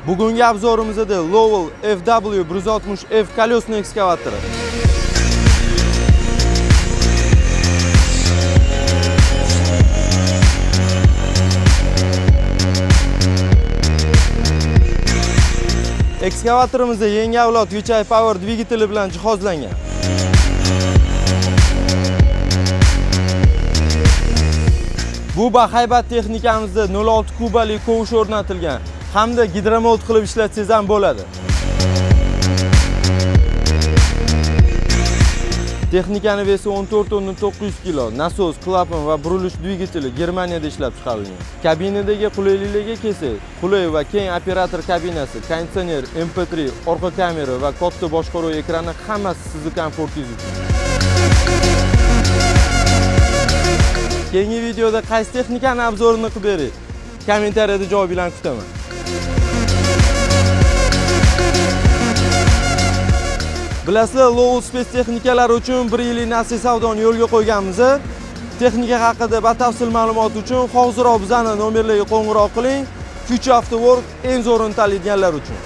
Bugungi obzorimizda Lowell FW160F kolesный ekskavatori. Ekskavatorimizda yangi avlod VCI Power dvigateli bilan jihozlangan. Bu bahaybat texnikamizda 0.6 kubali kovush o'rnatilgan hamda gidromold qilib ishlatsangiz ham bo'ladi. Texnikaning vesi 14,9 kg, nasos, klapan va burilish dvigateli Germaniyada ishlab chiqarilgan. Kabinadagi qulayliklarga kelsak, qulay va keng operator kabinasi, konditsioner, MP3, orqa kamera va katta boshqaruv ekrani hammasi sizning komfortingiz uchun. Keyingi videoda qaysi texnikaning obzorini qilib beray? Kommentariyada javob bilan kutaman. Bilasizlar, Lowell spes texnikalari uchun 1 yillik nasib savdoni yo'lga qo'yganmiz. Texnika haqida batafsil ma'lumot uchun hoziroq bizning nomerlarga qo'ng'iroq qiling. Future After Work eng zo'rini tanlaydiganlar uchun.